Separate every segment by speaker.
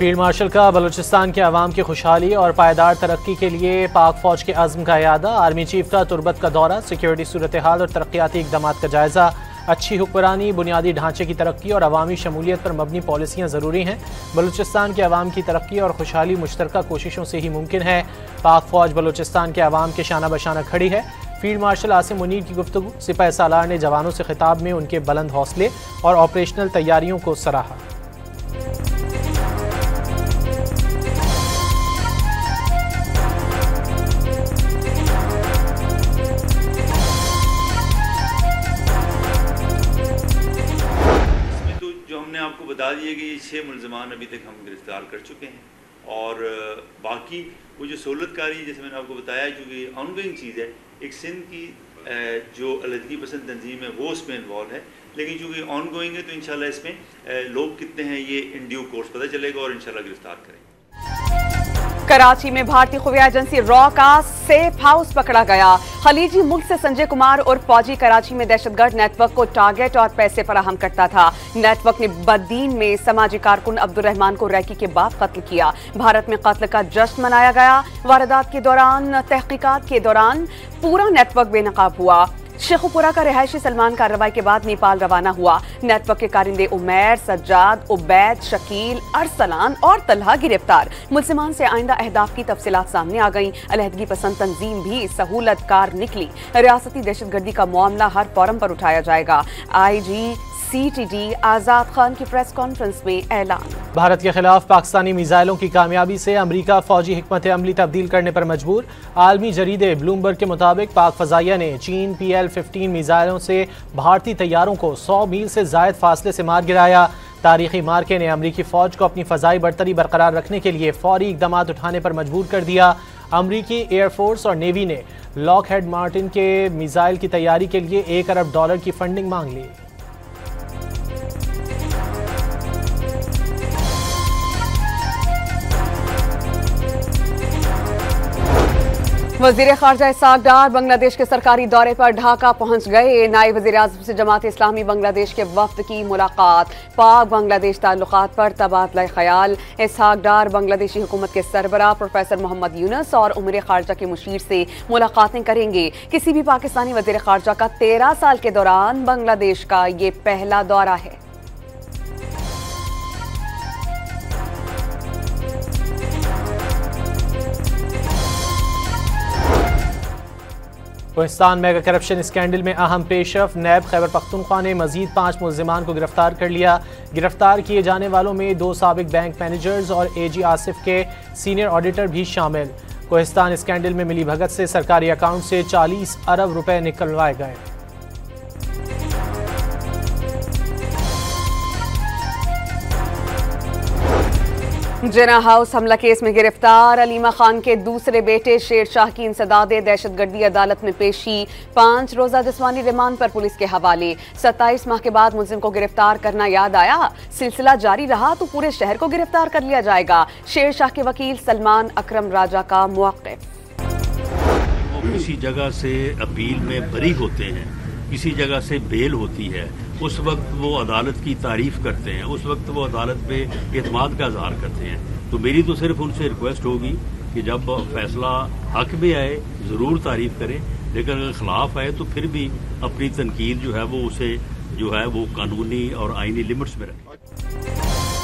Speaker 1: Field marshal का बलूचिस्तान के अवाम की खुशहाली और पायदार तरक्की के लिए पाक फौज के अज़्म का इयादा। आर्मी चीफ का तुरबत का दौरा, सिक्योरिटी सूरत हाल और तरक्याती इकदाम का जायजा। अच्छी हुक्मरानी, बुनियादी ढांचे की तरक्की और अवामी शमूलियत पर मबनी पॉलिसियाँ ज़रूरी हैं। बलूचिस्तान के अवाम की तरक्की और खुशहाली मुश्तरका कोशिशों से ही मुमकिन है। पाक फौज बलूचिस्तान के अवाम के शाना बशाना खड़ी है। फील्ड मार्शल आसिम मुनीर की गुफ्तगू। सिपाही सालार ने जवानों से खिताब में उनके बुलंद हौसले और ऑपरेशनल तैयारियों को सराहा।
Speaker 2: आपको बता दिए कि ये 6 मुल्ज़मान अभी तक हम गिरफ्तार कर चुके हैं और बाकी वो जो सहूलतकारी जैसे मैंने आपको बताया क्योंकि ऑनगोइंग चीज़ है। एक सिंध की जो अलहदगी पसंद तंजीम है वो इसमें इन्वॉल्व है, लेकिन चूँकि ऑनगोइंग है तो इंशाल्लाह इसमें लोग कितने हैं ये इन ड्यू कोर्स पता चलेगा और इंशाल्लाह गिरफ्तार करेंगे।
Speaker 3: कराची में भारतीय खुफिया एजेंसी रॉ का सेफ हाउस पकड़ा गया। खलीजी मुल्क से संजय कुमार और फौजी कराची में दहशतगर्द नेटवर्क को टारगेट और पैसे फराहम करता था। नेटवर्क ने बद्दीन में समाजी कारकुन अब्दुल रहमान को रैकी के बाद कत्ल किया। भारत में कत्ल का जश्न मनाया गया। वारदात के दौरान तहकीकात के दौरान पूरा नेटवर्क बेनकाब हुआ। शेखुपुरा का रिहायशी सलमान कार्रवाई के बाद नेपाल रवाना हुआ। नेटवर्क के कारिंदे उमैर, सज्जाद, उबैद, शकील, अरसलान और तलहा गिरफ्तार। मुल्जिमान से आइंदा अहदाफ की तफसीलात सामने आ गईं। अलहदगी पसंद तंजीम भी सहूलतकार निकली। रियासती दहशतगर्दी का मामला हर फोरम पर उठाया जाएगा। IG CTD आजाद खान की प्रेस कॉन्फ्रेंस में ऐलान।
Speaker 1: भारत के खिलाफ पाकिस्तानी मिसाइलों की कामयाबी से अमरीका फौजी हिकमत अमली तब्दील करने पर मजबूर। आलमी जरीदे ब्लूमबर्ग के मुताबिक पाक फजाइया ने चीन PL-15 मिसाइलों से भारतीय तैयारों को 100 मील से जायद फासले से मार गिराया। तारीखी मार्के ने अमरीकी फौज को अपनी फजाई बरतरी बरकरार रखने के लिए फौरी इकदाम उठाने पर मजबूर कर दिया। अमरीकी एयरफोर्स और नेवी ने लॉकहेड मार्टिन के मिसाइल की तैयारी के लिए $1 अरब की फंडिंग मांग ली।
Speaker 3: वज़ीर ख़ारजा इसहाक़ डार बांग्लादेश के सरकारी दौरे पर ढाका पहुंच गए। नायब वज़ीर आज़म से जमात इस्लामी बांग्लादेश के वफ़द की मुलाकात। पाक बांग्लादेश ताल्लुकात पर तबादला ख्याल। इसहाक़ डार बांग्लादेशी हुकूमत के सरबराह प्रोफेसर मोहम्मद यूनुस और उमर ख़ारजा के मुशीर से मुलाकातें करेंगे। किसी भी पाकिस्तानी वज़ीर ख़ारजा का 13 साल के दौरान बांग्लादेश का ये पहला दौरा है।
Speaker 1: कोहिस्तान मेगा करप्शन स्कैंडल में अहम पेशरफ। नैब खैबर पख्तूनख्वा ने मजीद 5 मुल्जिमान को गिरफ्तार कर लिया। गिरफ्तार किए जाने वालों में 2 साबिक बैंक मैनेजर्स और AG आसिफ के सीनियर ऑडिटर भी शामिल। कोहिस्तान स्कैंडल में मिली भगत से सरकारी अकाउंट से 40 अरब रुपए निकलवाए गए।
Speaker 3: जिना हाउस हमला केस में गिरफ्तार अलीमा खान के दूसरे बेटे शेर शाह की इंसदादे दहशतगर्दी अदालत में पेशी। 5 रोजा जिस्मानी रिमांड पर पुलिस के हवाले। 27 माह के बाद मुलजिम को गिरफ्तार करना याद आया। सिलसिला जारी रहा तो पूरे शहर को गिरफ्तार कर लिया जाएगा। शेर शाह के वकील सलमान अकरम राजा का मौक़िफ़।
Speaker 4: वो किसी जगह से अपील में बरी होते हैं, किसी जगह से बेल होती है, उस वक्त वो अदालत की तारीफ करते हैं, उस वक्त वो अदालत पे एतमाद का इजहार करते हैं। तो मेरी तो सिर्फ उनसे रिक्वेस्ट होगी कि जब फैसला हक में आए ज़रूर तारीफ करें, लेकिन अगर खिलाफ आए तो फिर भी अपनी तनकीद जो है वो उसे जो है वो कानूनी और आईनी लिमिट्स में रखें।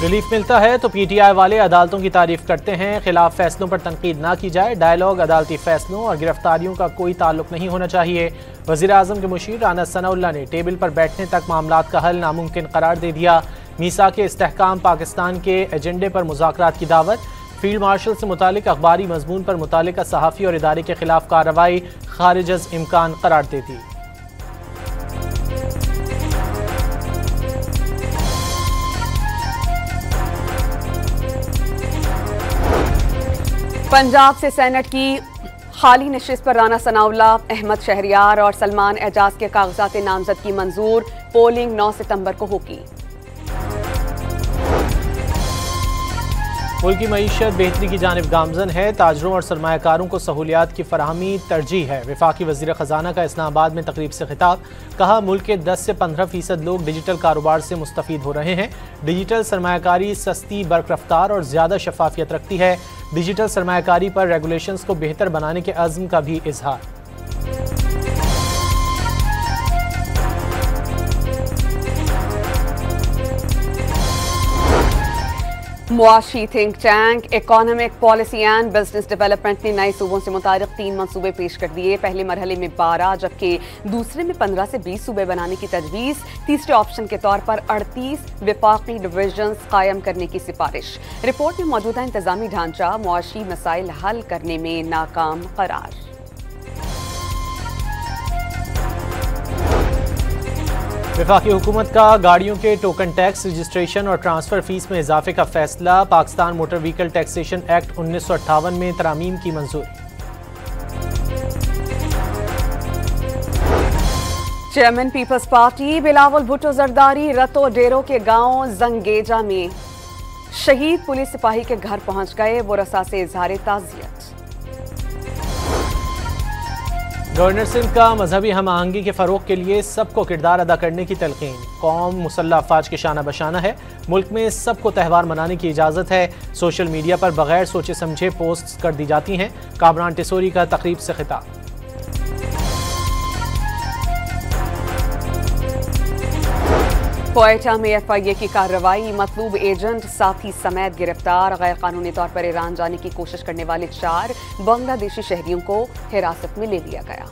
Speaker 1: रिलीफ मिलता है तो PTI वाले अदालतों की तारीफ करते हैं। खिलाफ फैसलों पर तनकीद ना की जाए। डायलॉग अदालती फैसलों और गिरफ्तारियों का कोई ताल्लुक नहीं होना चाहिए। वज़ीर आज़म के मुशीर राना सनाउल्लाह ने टेबल पर बैठने तक मामलात का हल नामुमकिन करार दे दिया। मीसा के इस्तेहकाम पाकिस्तान के एजेंडे पर मुज़ाकरात की दावत। फील्ड मार्शल से मुतालिक अखबारी मजमून पर मुतालिका सहाफ़ी और इदारे के खिलाफ कार्रवाई खारिज अज़ इम्कान करार दे दी।
Speaker 3: पंजाब से सेनेट की खाली नशिस्त पर राना सनाउल्लाह, अहमद शहरियार और सलमान एजाज के कागजात नामजदगी मंजूर। पोलिंग 9 सितंबर को होगी।
Speaker 1: मुल्क की मईशत बेहतरी की जानिब गामजन है। ताजरों और सरमायाकारों को सहूलियात की फराहमी तरजीह है। वफाकी वज़ीर ख़जाना का इस्लामाबाद में तकरीब से खिताब। कहा, मुल्क के 10 से 15% लोग डिजिटल कारोबार से मुस्तफ़ीद हो रहे हैं। डिजिटल सरमायाकारी सस्ती, बर्क रफ्तार और ज़्यादा शफाफियत रखती है। डिजिटल सरमायाकारी पर रेगुलेशंस को बेहतर बनाने के अज़्म का भी इजहार।
Speaker 3: मुआशी think tank economic policy and business development ने नए सूबों से मुताबिक 3 मंसूबे पेश कर दिए। पहले मरहले में 12 जबकि दूसरे में 15 से 20 सूबे बनाने की तजवीज़। तीसरे ऑप्शन के तौर पर 38 विफाकी डिवीजन्स कायम करने की सिफारिश। रिपोर्ट में मौजूदा इंतजामी ढांचा मुआशी मसाइल हल करने में नाकाम करार।
Speaker 1: वफाकी हुकूमत का गाड़ियों के टोकन टैक्स, रजिस्ट्रेशन और ट्रांसफर फीस में इजाफे का फैसला। Pakistan motor vehicle taxation act 1958 में तरामीम की मंजूरी।
Speaker 3: Chairman peoples party Bilawal Bhutto Zardari Ratodero के गांव जंगेजा में शहीद पुलिस सिपाही के घर पहुंच गए। वो रसा से इजहार ताज़ियत।
Speaker 1: गवर्नर सिंध का मजहबी हम आहंगी के फ़रोग के लिए सबको किरदार अदा करने की तलकीन। कौम मुसल्लह अफवाज के शाना बशाना है। मुल्क में सबको त्यौहार मनाने की इजाज़त है। सोशल मीडिया पर बगैर सोचे समझे पोस्ट कर दी जाती हैं। कामरान टिसोरी का तकरीब से खिताब।
Speaker 3: क्वेटा में FIA की कार्रवाई। मतलूब एजेंट साथी समेत गिरफ्तार। गैर कानूनी तौर पर ईरान जाने की कोशिश करने वाले 4 बांग्लादेशी शहरियों को हिरासत में ले लिया गया।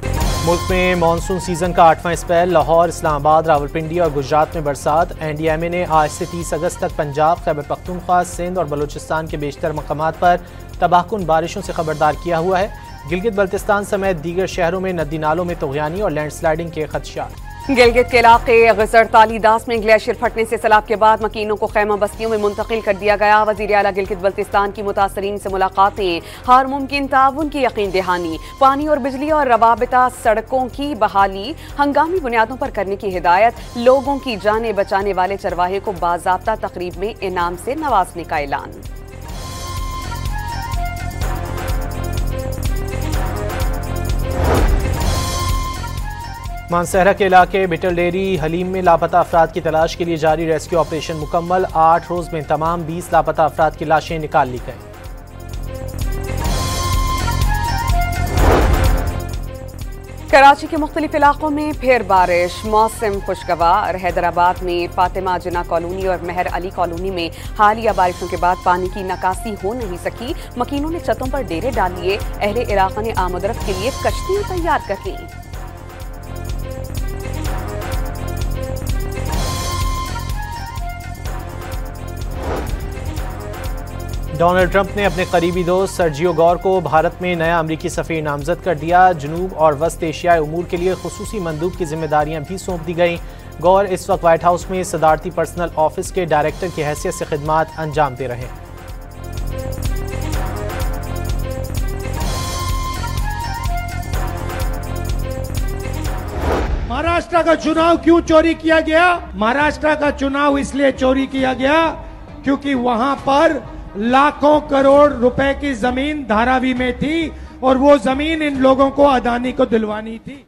Speaker 1: मुल्क में मानसून सीजन का 8वां स्पेल। लाहौर, इस्लामाबाद, रावलपिंडी और गुजरात में बरसात। NDMA ने आज से 30 अगस्त तक पंजाब, खैबर पख्तूनख्वा, सिंध और बलूचिस्तान के बेशतर मकामात पर तबाहकुन बारिशों से खबरदार किया हुआ है। गिलगित बल्तिस्तान समेत दीगर शहरों में नदी नालों में तूग़यानी और लैंडस्लाइडिंग के खदशात।
Speaker 3: गिलगित के इलाके गजर तालीदास में ग्लेशियर फटने से सैलाब के बाद मकीनों को खैमा बस्तियों में मुंतकिल कर दिया गया। वज़ीर आला गिलगित बल्तिस्तान की मुतासरीन से मुलाकातें। हर मुमकिन ताउन की यकीन दहानी। पानी और बिजली और रवाबिता सड़कों की बहाली हंगामी बुनियादों पर करने की हिदायत। लोगों की जानें बचाने वाले चरवाहे को बाज़ाब्ता तकरीब में इनाम से नवाजने का ऐलान।
Speaker 1: मानसहरा के इलाके बिटल डेरी हलीम में लापता अफराद की तलाश के लिए जारी रेस्क्यू ऑपरेशन मुकम्मल। 8 रोज में तमाम 20 लापता अफराद की लाशें निकाल ली गईं।
Speaker 3: कराची के मुख्तलिफ इलाकों में फिर बारिश। मौसम खुशगवार। हैदराबाद में फातिमा जिना कॉलोनी और मेहर अली कॉलोनी में हालिया बारिशों के बाद पानी की निकासी हो नहीं सकी। मकीनों ने छतों पर डेरे डाल लिए। अहले इलाका ने आमदरफ्त के लिए कश्तियां तैयार कर ली।
Speaker 1: डोनाल्ड ट्रंप ने अपने करीबी दोस्त सर्जियो गौर को भारत में नया अमरीकी सफ़ीर नामजद कर दिया। जनूब और वस्त एशियाई उमूर के लिए खुसूसी मंदूब की जिम्मेदारियां भी सौंप दी गईं। गौर इस वक्त व्हाइट हाउस में सदारती पर्सनल ऑफिस के डायरेक्टर की हैसियत से खिदमात अंजाम दे रहे हैं।
Speaker 5: महाराष्ट्र का चुनाव क्यों चोरी किया गया? महाराष्ट्र का चुनाव इसलिए चोरी किया गया क्योंकि वहां पर लाखों करोड़ रुपए की जमीन धारावी में थी और वो जमीन इन लोगों को अदानी को दिलवानी थी।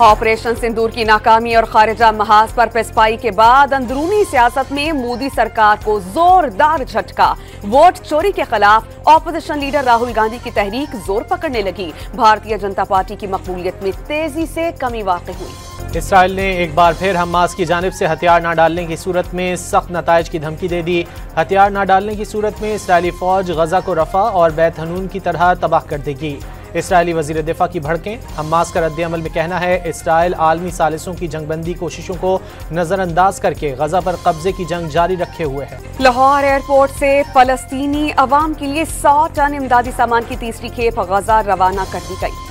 Speaker 3: ऑपरेशन सिंदूर की नाकामी और खारिजा महाज पर पेशपाई के बाद अंदरूनी सियासत में मोदी सरकार को जोरदार झटका। वोट चोरी के खिलाफ ऑपोजिशन लीडर राहुल गांधी की तहरीक जोर पकड़ने लगी। भारतीय जनता पार्टी की मकबूलियत में तेजी से कमी वाक़ई हुई।
Speaker 1: इसराइल ने एक बार फिर हमास की जानिब से हथियार न डालने की सूरत में सख्त नताइज की धमकी दे दी। हथियार न डालने की सूरत में इसराइली फौज गजा को रफा और बैत हनून की तरह तबाह कर देगी। इसराइली वजीर दिफा की भड़कें। हमास का रद्द अमल में कहना है इसराइल आलमी सालिसों की जंगबंदी कोशिशों को नजरअंदाज करके गजा पर कब्जे की जंग जारी रखे हुए है।
Speaker 3: लाहौर एयरपोर्ट से फलस्तीनी अवाम के लिए 100 टन इमदादी सामान की तीसरी खेप गजा रवाना कर दी गई।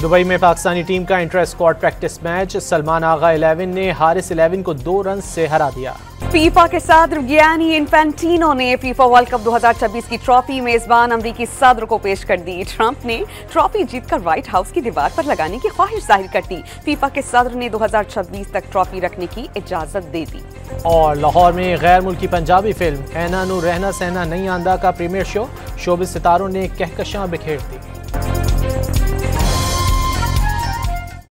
Speaker 1: दुबई में पाकिस्तानी टीम का inter squad practice match. Salman Agha 11 ने हारिस 11 को 2 रन से हरा दिया।
Speaker 3: फीफा के सदर गियानी इन्फेंटिनो ने फीफा वर्ल्ड कप 2026 की ट्रॉफी मेजबान अमरीकी सदर को पेश कर दी। ट्रंप ने ट्रॉफी जीतकर व्हाइट हाउस की दीवार पर लगाने की ख्वाहिश जाहिर कर दी। फीफा के सदर ने 2026 तक ट्रॉफी रखने की इजाजत दे दी।
Speaker 1: और लाहौर में गैर मुल्की पंजाबी फिल्म ऐना नू रहना सहना नहीं आंदा का प्रीमियर शो, शोबिज़ सितारों ने कहकशां बिखेर दी।